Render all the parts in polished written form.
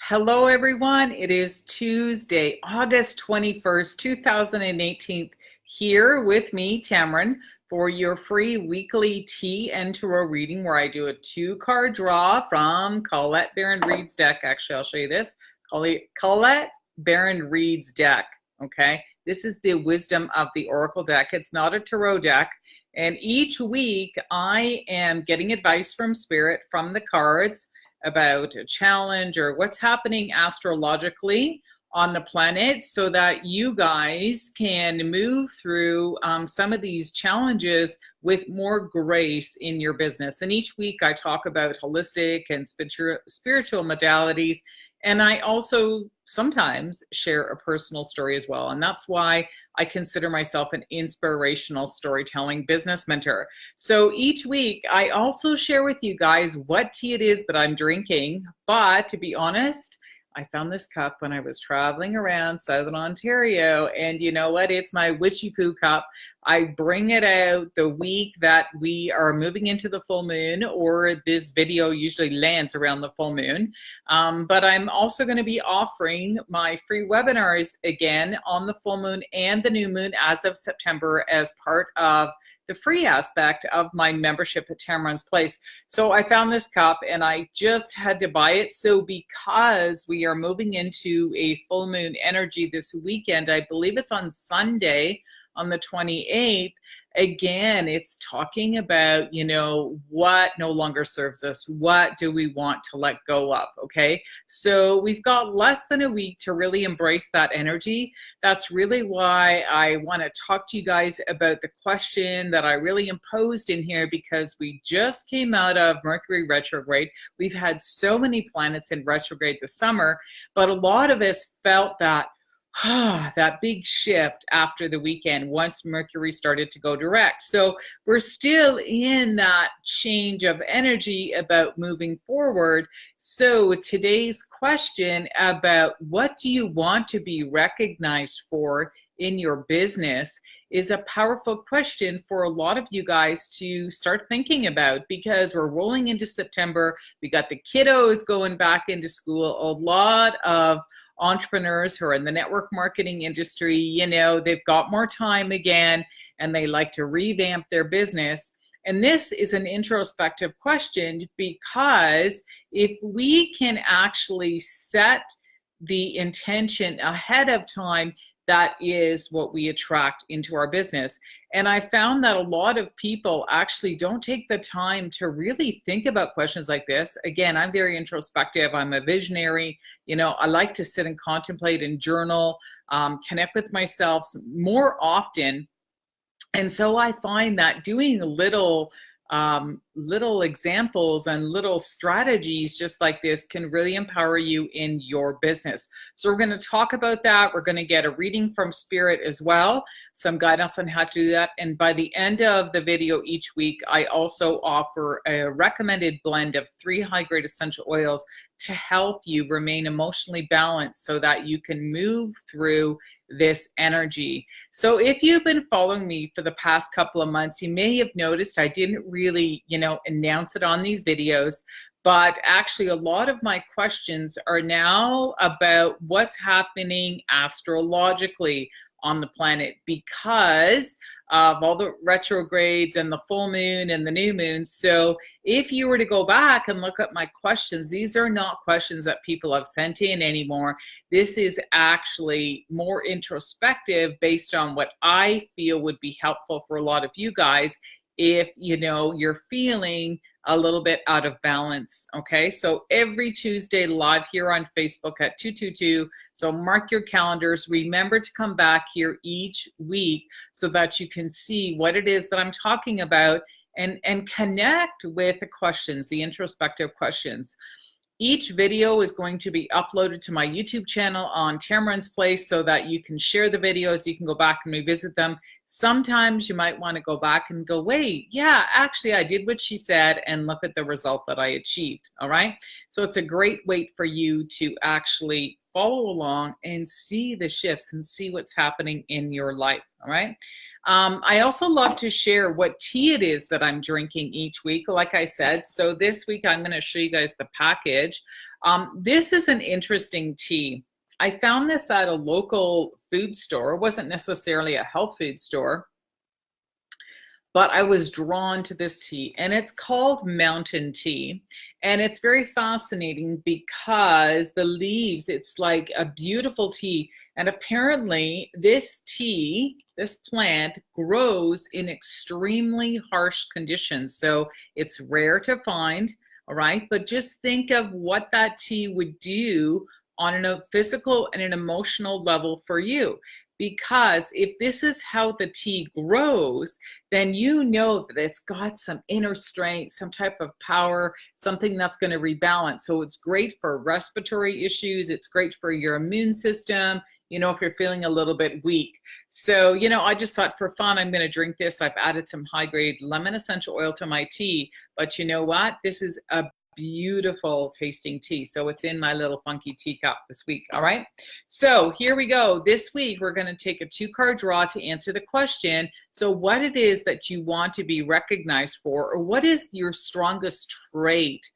Hello, everyone. It is Tuesday, August 21st, 2018, here with me, Tamron, for your free weekly tea and tarot reading where I do a two-card draw from Colette Baron Reid's deck. Actually, I'll show you this. Colette Baron Reid's deck, okay? This is the Wisdom of the Oracle deck. It's not a tarot deck. And each week, I am getting advice from Spirit, from the cards, about a challenge or what's happening astrologically on the planet so that you guys can move through some of these challenges with more grace in your business. And each week I talk about holistic and spiritual modalities. And I also sometimes share a personal story as well. And that's why I consider myself an inspirational storytelling business mentor. So each week, I also share with you guys what tea it is that I'm drinking. But to be honest, I found this cup when I was traveling around Southern Ontario, and you know what? It's my witchy poo cup. I bring it out the week that we are moving into the full moon, or this video usually lands around the full moon. But I'm also going to be offering my free webinars again on the full moon and the new moon as of September as part of the free aspect of my membership at Tamron's Place. So I found this cup and I just had to buy it. So because we are moving into a full moon energy this weekend, I believe it's on Sunday, on the 28th, again, it's talking about, you know, what no longer serves us. What do we want to let go of? Okay. So we've got less than a week to really embrace that energy. That's really why I want to talk to you guys about the question that I really imposed in here, because we just came out of Mercury retrograde. We've had so many planets in retrograde this summer, but a lot of us felt that that big shift after the weekend once Mercury started to go direct. So we're still in that change of energy about moving forward. So today's question about what do you want to be recognized for in your business is a powerful question for a lot of you guys to start thinking about, because we're rolling into September. We got the kiddos going back into school. A lot of entrepreneurs who are in the network marketing industry, you know, they've got more time again and they like to revamp their business. And this is an introspective question, because if we can actually set the intention ahead of time, that is what we attract into our business. And I found that a lot of people actually don't take the time to really think about questions like this. Again, I'm very introspective. I'm a visionary. You know, I like to sit and contemplate and journal, connect with myself more often. And so I find that doing little examples and little strategies just like this can really empower you in your business. So we're going to talk about that. We're going to get a reading from Spirit as well, some guidance on how to do that. And by the end of the video each week, I also offer a recommended blend of 3 high-grade essential oils to help you remain emotionally balanced so that you can move through this energy. So if you've been following me for the past couple of months, you may have noticed I didn't really, announce it on these videos, but actually a lot of my questions are now about what's happening astrologically on the planet because of all the retrogrades and the full moon and the new moon. So if you were to go back and look at my questions, these are not questions that people have sent in anymore. This is actually more introspective based on what I feel would be helpful for a lot of you guys if you're feeling a little bit out of balance. Okay, so every Tuesday live here on Facebook at 222. So mark your calendars. Remember to come back here each week so that you can see what it is that I'm talking about and connect with the questions, the introspective questions. Each video is going to be uploaded to my YouTube channel on Tamron's Place so that you can share the videos. You can go back and revisit them. Sometimes you might want to go back and go, wait, yeah, actually I did what she said and look at the result that I achieved. All right. So it's a great way for you to actually follow along and see the shifts and see what's happening in your life. All right. I also love to share what tea it is that I'm drinking each week, like I said. So this week, I'm going to show you guys the package. This is an interesting tea. I found this at a local food store. It wasn't necessarily a health food store, but I was drawn to this tea, and it's called mountain tea. And it's very fascinating because the leaves, it's like a beautiful tea. And apparently this tea, this plant grows in extremely harsh conditions. So it's rare to find, all right? But just think of what that tea would do on a physical and an emotional level for you. Because if this is how the tea grows, then you know that it's got some inner strength, some type of power, something that's going to rebalance. So it's great for respiratory issues. It's great for your immune system, you know, if you're feeling a little bit weak. So, you know, I just thought for fun, I'm going to drink this. I've added some high-grade lemon essential oil to my tea. But you know what? This is a beautiful tasting tea. So it's in my little funky teacup this week. All right. So here we go. This week, we're going to take a 2-card draw to answer the question. So what it is that you want to be recognized for, or what is your strongest trait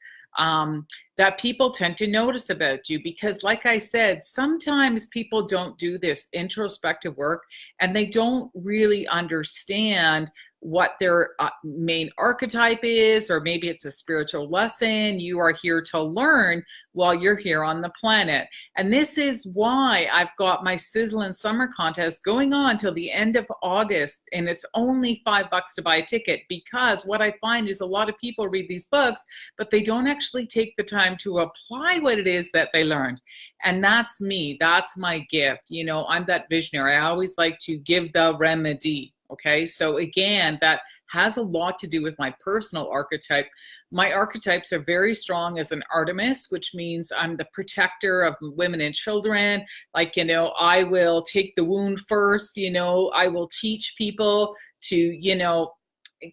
that people tend to notice about you? Because like I said, sometimes people don't do this introspective work and they don't really understand what their main archetype is, or maybe it's a spiritual lesson you are here to learn while you're here on the planet. And this is why I've got my Sizzling Summer Contest going on till the end of August, and it's only $5 to buy a ticket, because what I find is a lot of people read these books, but they don't actually take the time to apply what it is that they learned. And that's me. That's my gift. You know, I'm that visionary. I always like to give the remedy. Okay, so again, that has a lot to do with my personal archetype. My archetypes are very strong as an Artemis, which means I'm the protector of women and children. Like, you know, I will take the wound first, you know, I will teach people to, you know,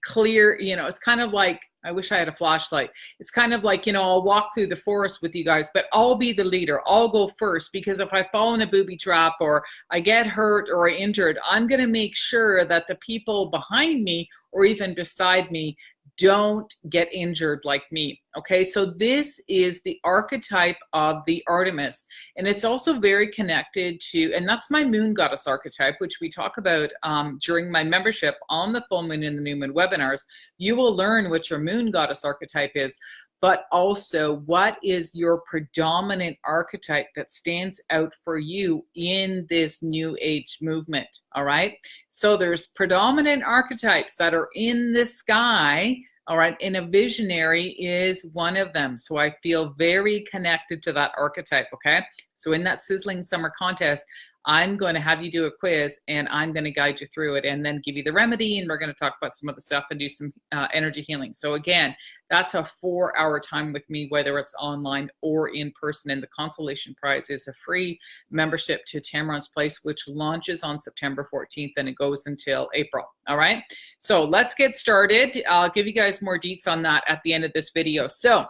clear, you know, it's kind of like, I wish I had a flashlight. It's kind of like, you know, I'll walk through the forest with you guys, but I'll be the leader. I'll go first, because if I fall in a booby trap or I get hurt or injured, I'm going to make sure that the people behind me or even beside me don't get injured like me. Okay, so this is the archetype of the Artemis, and it's also very connected to, and that's my moon goddess archetype, which we talk about during my membership on the full moon and the new moon webinars. You will learn what your moon goddess archetype is, but also what is your predominant archetype that stands out for you in this new age movement. All right, so there's predominant archetypes that are in the sky. All right, and a visionary is one of them. So I feel very connected to that archetype, okay? So in that Sizzling Summer Contest, I'm going to have you do a quiz, and I'm going to guide you through it and then give you the remedy, and we're going to talk about some other stuff and do some energy healing. So again, that's a 4-hour time with me, whether it's online or in person. And the consolation prize is a free membership to Tamron's Place, which launches on September 14th, and it goes until April. All right, so let's get started. I'll give you guys more deets on that at the end of this video. So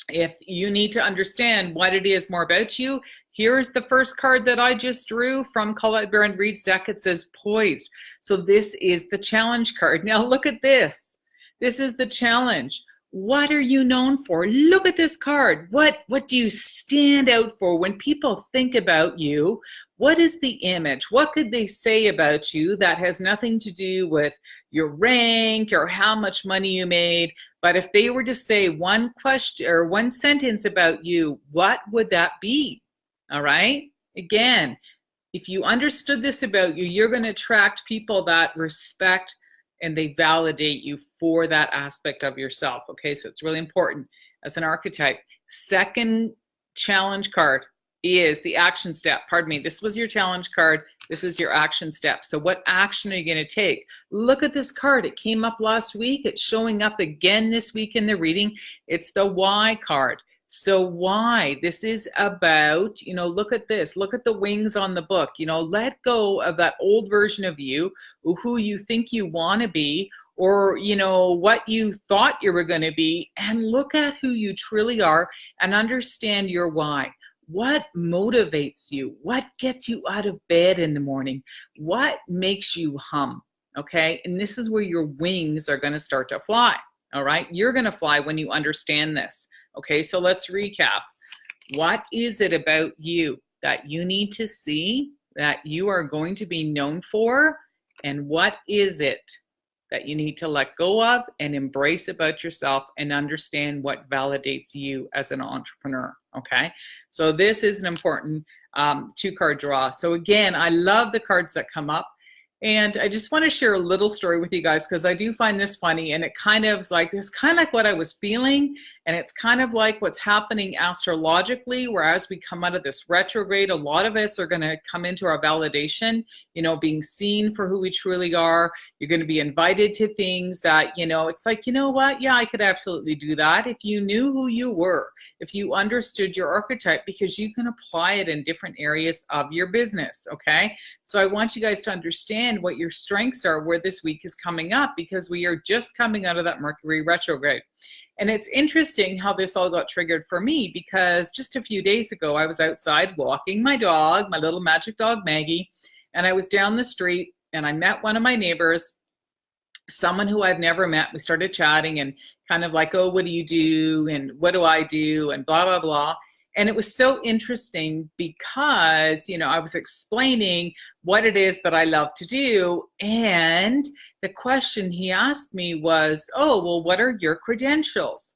if you need to understand what it is more about you, here's the first card that I just drew from Colette Baron Reed's deck. It says Poised. So this is the challenge card. Now look at this. This is the challenge. What are you known for? Look at this card. What do you stand out for when people think about you? What is the image? What could they say about you that has nothing to do with your rank or how much money you made? But if they were to say one question or one sentence about you, what would that be? All right. Again, if you understood this about you, you're going to attract people that respect and they validate you for that aspect of yourself. Okay, so it's really important as an archetype. Second challenge card is the action step. Pardon me, this was your challenge card. This is your action step. So what action are you going to take? Look at this card. It came up last week. It's showing up again this week in the reading. It's the why card. So why? This is about, you know, look at this. Look at the wings on the book. You know, let go of that old version of you, who you think you want to be, or, you know, what you thought you were going to be, and look at who you truly are and understand your why. What motivates you? What gets you out of bed in the morning? What makes you hum? Okay, and this is where your wings are going to start to fly. All right, you're going to fly when you understand this. Okay, so let's recap. What is it about you that you need to see that you are going to be known for? And what is it that you need to let go of and embrace about yourself and understand what validates you as an entrepreneur? Okay, so this is an important 2-card draw. So again, I love the cards that come up. And I just want to share a little story with you guys because I do find this funny, and it kind of is like, it's kind of like what I was feeling, and it's kind of like what's happening astrologically, whereas we come out of this retrograde, a lot of us are going to come into our validation, you know, being seen for who we truly are. You're going to be invited to things that, you know, it's like, you know what? Yeah, I could absolutely do that if you knew who you were, if you understood your archetype, because you can apply it in different areas of your business, okay? So I want you guys to understand what your strengths are where this week is coming up, because we are just coming out of that Mercury retrograde. And it's interesting how this all got triggered for me, because just a few days ago, I was outside walking my dog, my little magic dog, Maggie, and I was down the street and I met one of my neighbors, someone who I've never met. We started chatting and kind of like, oh, what do you do? And what do I do? And blah, blah, blah. And it was so interesting because, you know, I was explaining what it is that I love to do. And the question he asked me was, oh, well, what are your credentials?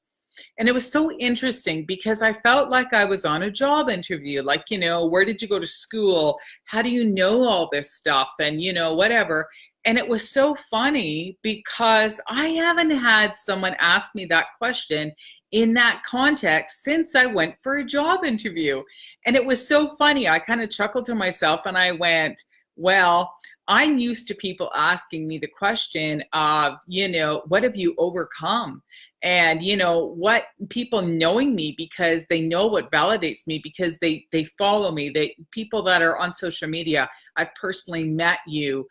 And it was so interesting because I felt like I was on a job interview, like, you know, where did you go to school? How do you know all this stuff? And, you know, whatever. And it was so funny because I haven't had someone ask me that question in that context since I went for a job interview. And it was so funny. I kind of chuckled to myself and I went, well, I'm used to people asking me the question of, you know, what have you overcome? And, you know, what people knowing me because they know what validates me, because they follow me, people that are on social media, I've personally met you,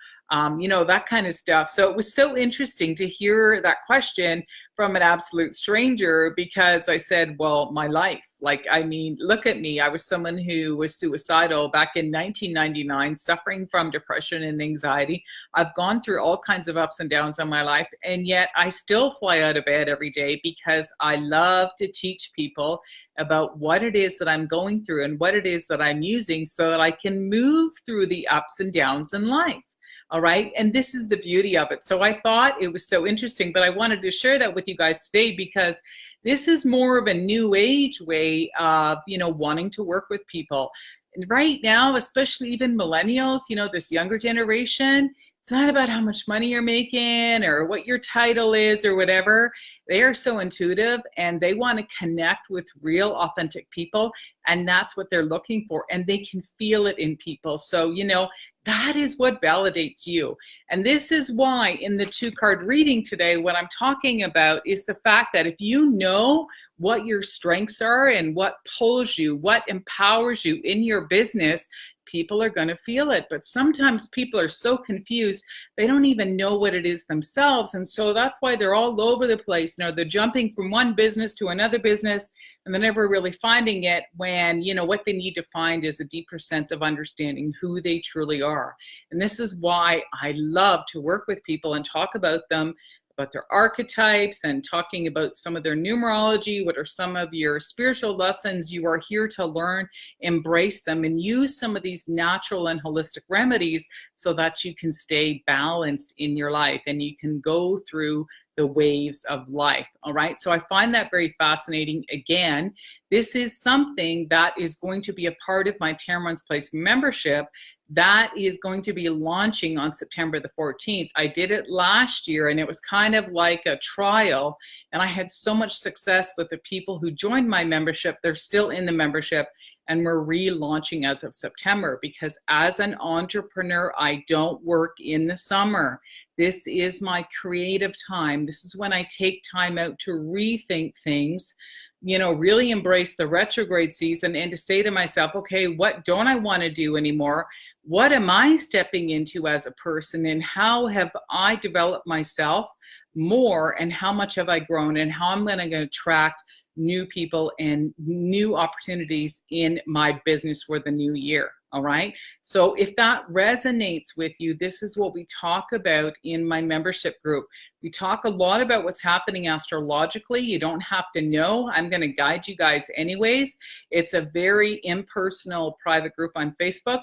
you know, that kind of stuff. So it was so interesting to hear that question from an absolute stranger, because I said, well, my life, like, I mean, look at me. I was someone who was suicidal back in 1999, suffering from depression and anxiety. I've gone through all kinds of ups and downs in my life, and yet I still fly out of bed every day because I love to teach people about what it is that I'm going through and what it is that I'm using so that I can move through the ups and downs in life. All right. And this is the beauty of it. So I thought it was so interesting, but I wanted to share that with you guys today because this is more of a new age way of, you know, wanting to work with people. And right now, especially even millennials, you know, this younger generation, it's not about how much money you're making or what your title is or whatever. They are so intuitive and they want to connect with real, authentic people. And that's what they're looking for. And they can feel it in people. So, you know, that is what validates you. And this is why in the 2-card reading today, what I'm talking about is the fact that if you know what your strengths are and what pulls you, what empowers you in your business, people are going to feel it. But sometimes people are so confused, they don't even know what it is themselves. And so that's why they're all over the place. You know, they're jumping from one business to another business, and they're never really finding it when, you know, what they need to find is a deeper sense of understanding who they truly are. And this is why I love to work with people and talk about them, about their archetypes and talking about some of their numerology. What are some of your spiritual lessons you are here to learn? Embrace them and use some of these natural and holistic remedies so that you can stay balanced in your life and you can go through the waves of life. All right. So I find that very fascinating. Again, this is something that is going to be a part of my Tamron's Place membership that is going to be launching on September the 14th. I did it last year and it was kind of like a trial, and I had so much success with the people who joined my membership. They're still in the membership, and we're relaunching as of September, because as an entrepreneur, I don't work in the summer. This is my creative time. This is when I take time out to rethink things, you know, really embrace the retrograde season and to say to myself, okay, what don't I want to do anymore? What am I stepping into as a person, and how have I developed myself more, and how much have I grown, and how I'm going to attract new people and new opportunities in my business for the new year. all right? So if that resonates with you, this is what we talk about in my membership group. We talk a lot about what's happening astrologically. You don't have to know. I'm going to guide you guys anyways. It's a very impersonal private group on Facebook.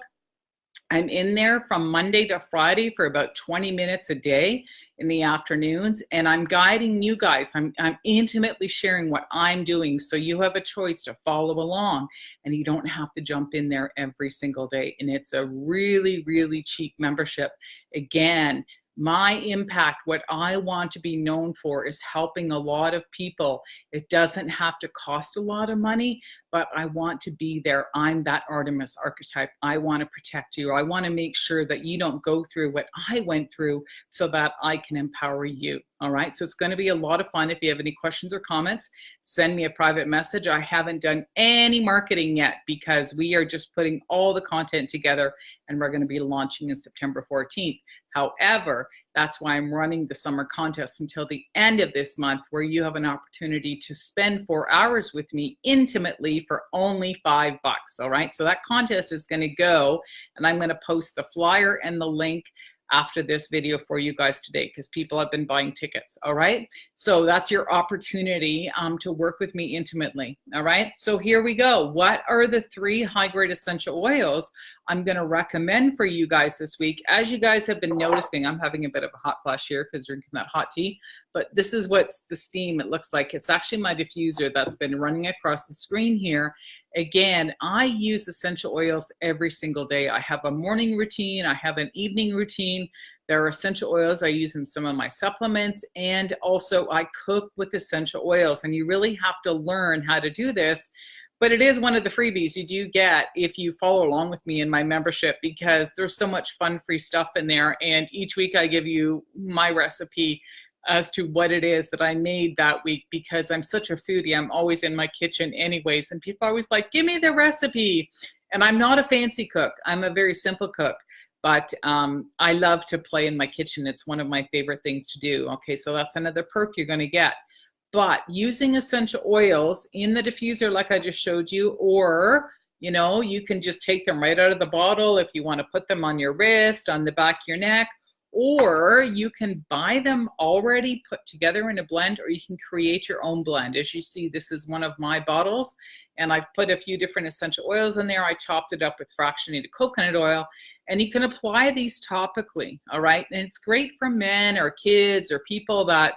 I'm in there from Monday to Friday for about 20 minutes a day in the afternoons, and I'm guiding you guys. I'm intimately sharing what I'm doing, so you have a choice to follow along, and you don't have to jump in there every single day. And it's a really, really cheap membership. Again, my impact, what I want to be known for, is helping a lot of people. It doesn't have to cost a lot of money, but I want to be there. I'm that Artemis archetype. I want to protect you. I want to make sure that you don't go through what I went through so that I can empower you. All right. So it's going to be a lot of fun. If you have any questions or comments, send me a private message. I haven't done any marketing yet because we are just putting all the content together, and we're going to be launching in September 14th. However, that's why I'm running the summer contest until the end of this month, where you have an opportunity to spend 4 hours with me intimately for only $5. All right. So that contest is going to go, and I'm going to post the flyer and the link after this video for you guys today, because people have been buying tickets. All right. So that's your opportunity to work with me intimately. All right. So here we go. What are the 3 high-grade essential oils I'm going to recommend for you guys this week? As you guys have been noticing, I'm having a bit of a hot flash here because drinking that hot tea, but this is what's the steam it looks like. It's actually my diffuser that's been running across the screen here. Again, I use essential oils every single day. I have a morning routine. I have an evening routine. There are essential oils I use in some of my supplements, and also I cook with essential oils, and you really have to learn how to do this. But it is one of the freebies you do get if you follow along with me in my membership, because there's so much fun free stuff in there. And each week I give you my recipe as to what it is that I made that week, because I'm such a foodie. I'm always in my kitchen anyways. And people are always like, give me the recipe. And I'm not a fancy cook. I'm a very simple cook. But I love to play in my kitchen. It's one of my favorite things to do. Okay, so that's another perk you're going to get. But using essential oils in the diffuser like I just showed you, or you can just take them right out of the bottle if you want to put them on your wrist, on the back of your neck, or you can buy them already put together in a blend, or you can create your own blend. As you see, this is one of my bottles, and I've put a few different essential oils in there. I chopped it up with fractionated coconut oil, and you can apply these topically, all right? And it's great for men or kids or people that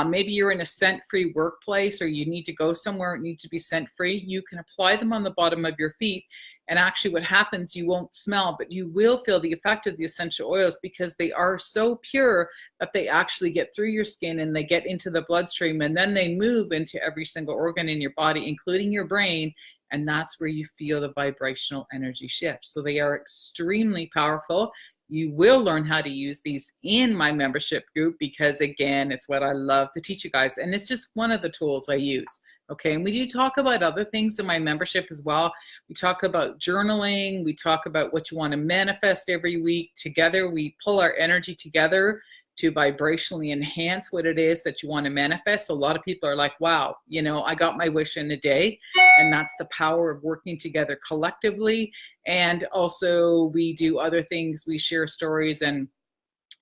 maybe you're in a scent-free workplace, or you need to go somewhere it needs to be scent-free. You can apply them on the bottom of your feet, and actually what happens, you won't smell, but you will feel the effect of the essential oils, because they are so pure that they actually get through your skin and they get into the bloodstream, and then they move into every single organ in your body, including your brain, and that's where you feel the vibrational energy shift. So they are extremely powerful. You will learn how to use these in my membership group, because again, it's what I love to teach you guys. And it's just one of the tools I use. Okay. And we do talk about other things in my membership as well. We talk about journaling. We talk about what you want to manifest every week. Together, we pull our energy together to vibrationally enhance what it is that you want to manifest. So a lot of people are like, wow, I got my wish in a day. And that's the power of working together collectively. And also we do other things. We share stories and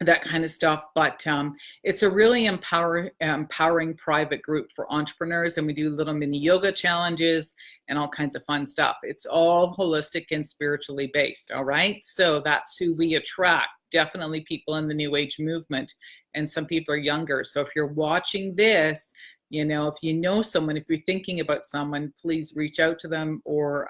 that kind of stuff. But it's a really empowering private group for entrepreneurs. And we do little mini yoga challenges and all kinds of fun stuff. It's all holistic and spiritually based. All right. So that's who we attract. Definitely people in the new age movement, and some people are younger. So if you're watching this, if you know someone, if you're thinking about someone, please reach out to them or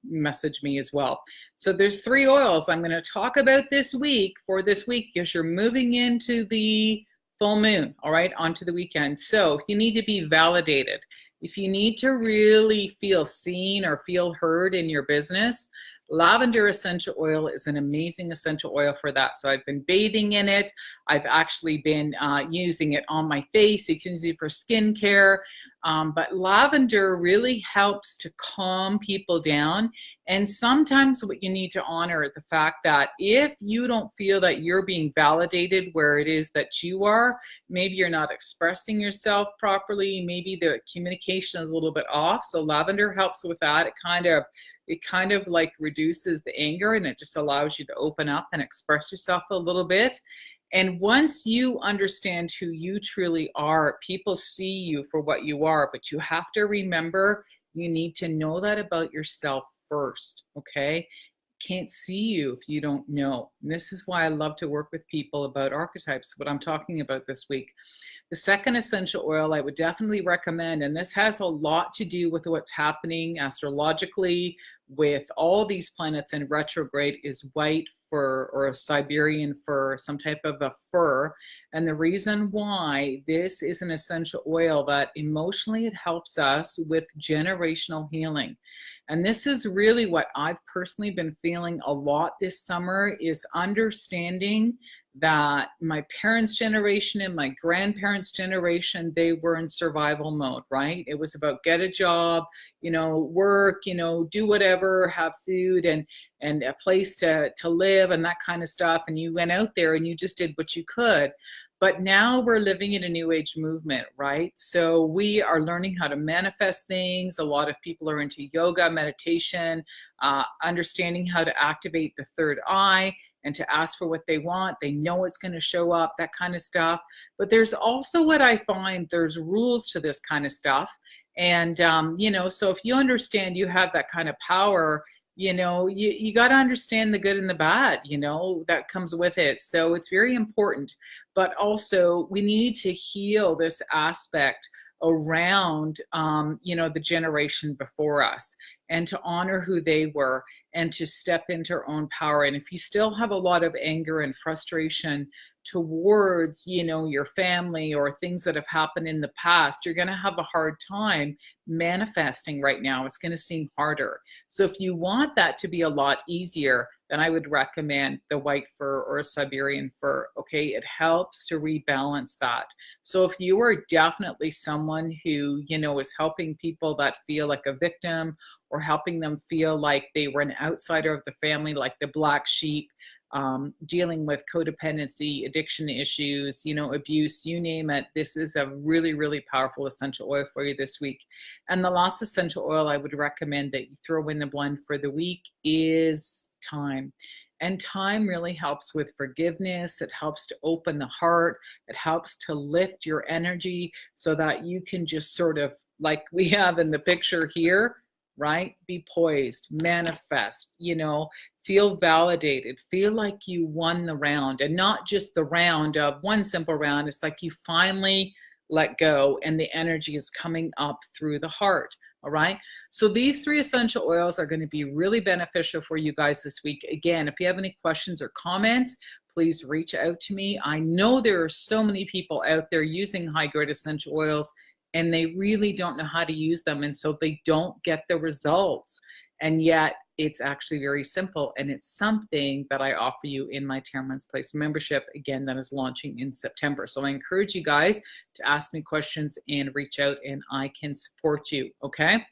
message me as well. So there's 3 oils I'm going to talk about this week, because you're moving into the full moon, all right, onto the weekend. So if you need to be validated, if you need to really feel seen or feel heard in your business, lavender essential oil is an amazing essential oil for that. So I've been bathing in it. I've actually been using it on my face. You can use it for skincare. But lavender really helps to calm people down. And sometimes what you need to honor is the fact that if you don't feel that you're being validated where it is that you are, maybe you're not expressing yourself properly, maybe the communication is a little bit off. So lavender helps with that. It kind of it kind of like reduces the anger, and it just allows you to open up and express yourself a little bit. And once you understand who you truly are, people see you for what you are, but you have to remember you need to know that about yourself first, okay? Can't see you if you don't know. And this is why I love to work with people about archetypes, what I'm talking about this week. The second essential oil I would definitely recommend, and this has a lot to do with what's happening astrologically with all these planets in retrograde, is white fur or a Siberian fur, some type of a fur. And the reason why this is an essential oil, that emotionally it helps us with generational healing. And this is really what I've personally been feeling a lot this summer, is understanding that my parents' generation and my grandparents' generation, they were in survival mode, right? It was about get a job, work, do whatever, have food and a place to live and that kind of stuff. And you went out there and you just did what you could. But now we're living in a new age movement, right? So we are learning how to manifest things. A lot of people are into yoga, meditation, understanding how to activate the third eye and to ask for what they want. They know it's going to show up, that kind of stuff. But there's also what I find, there's rules to this kind of stuff. And, so if you understand you have that kind of power, you got to understand the good and the bad, that comes with it. So it's very important. But also we need to heal this aspect around, the generation before us, and to honor who they were and to step into our own power. And if you still have a lot of anger and frustration towards, your family or things that have happened in the past, you're going to have a hard time manifesting right now. It's going to seem harder. So if you want that to be a lot easier, then I would recommend the white fur or a Siberian fur. Okay, it helps to rebalance that. So if you are definitely someone who, is helping people that feel like a victim, or helping them feel like they were an outsider of the family, like the black sheep, dealing with codependency, addiction issues, abuse, you name it, this is a really, really powerful essential oil for you this week. And the last essential oil I would recommend that you throw in the blend for the week is thyme. And thyme really helps with forgiveness. It helps to open the heart. It helps to lift your energy so that you can just sort of, like we have in the picture here, right? Be poised, manifest, feel validated, feel like you won the round, and not just the round of one simple round. It's like you finally let go and the energy is coming up through the heart. All right. So these 3 essential oils are going to be really beneficial for you guys this week. Again, if you have any questions or comments, please reach out to me. I know there are so many people out there using high-grade essential oils, and they really don't know how to use them. And so they don't get the results. And yet it's actually very simple. And it's something that I offer you in my Tamron's Place membership, again, that is launching in September. So I encourage you guys to ask me questions and reach out, and I can support you. Okay.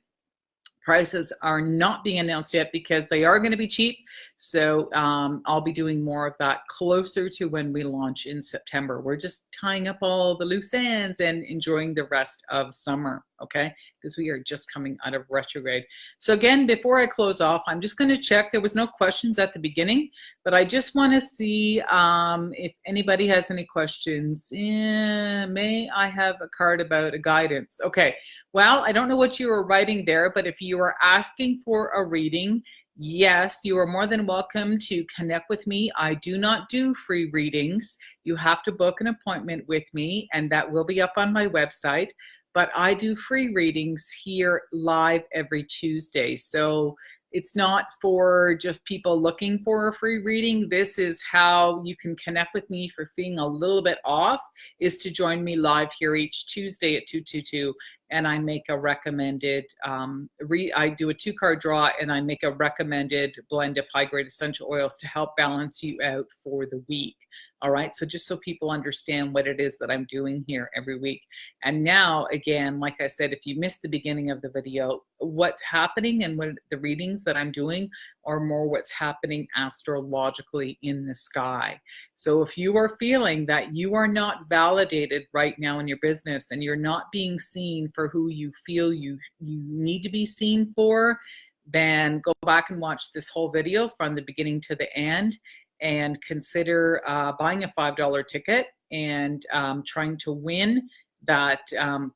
Prices are not being announced yet because they are going to be cheap. So I'll be doing more of that closer to when we launch in September. We're just tying up all the loose ends and enjoying the rest of summer, okay? Because we are just coming out of retrograde. So again, before I close off, I'm just going to check. There was no questions at the beginning, but I just want to see if anybody has any questions. May I have a card about a guidance? Okay. Well, I don't know what you were writing there, but if you are asking for a reading, yes, you are more than welcome to connect with me. I do not do free readings. You have to book an appointment with me, and that will be up on my website. But I do free readings here live every Tuesday. So it's not for just people looking for a free reading. This is how you can connect with me for feeling a little bit off, is to join me live here each Tuesday at 222. And I make a recommended, I do a 2-card draw, and I make a recommended blend of high-grade essential oils to help balance you out for the week. All right, so just so people understand what it is that I'm doing here every week. And now, again, like I said, if you missed the beginning of the video, what's happening and what the readings that I'm doing are more what's happening astrologically in the sky. So if you are feeling that you are not validated right now in your business, and you're not being seen for who you feel you need to be seen for, then go back and watch this whole video from the beginning to the end and consider buying a $5 ticket and trying to win that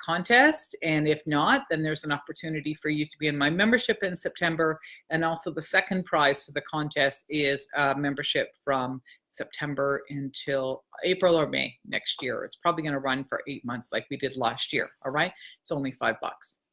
contest. And if not, then there's an opportunity for you to be in my membership in September. And also the second prize to the contest is membership from September until April or May next year. It's probably going to run for 8 months like we did last year. All right. It's only $5.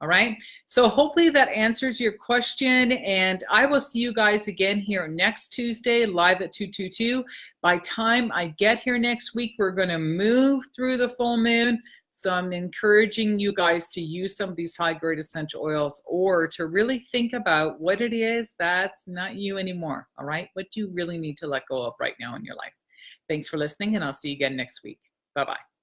All right. So hopefully that answers your question. And I will see you guys again here next Tuesday, live at 222. By time I get here next week, we're going to move through the full moon. So I'm encouraging you guys to use some of these high-grade essential oils, or to really think about what it is that's not you anymore, all right? What do you really need to let go of right now in your life? Thanks for listening, and I'll see you again next week. Bye-bye.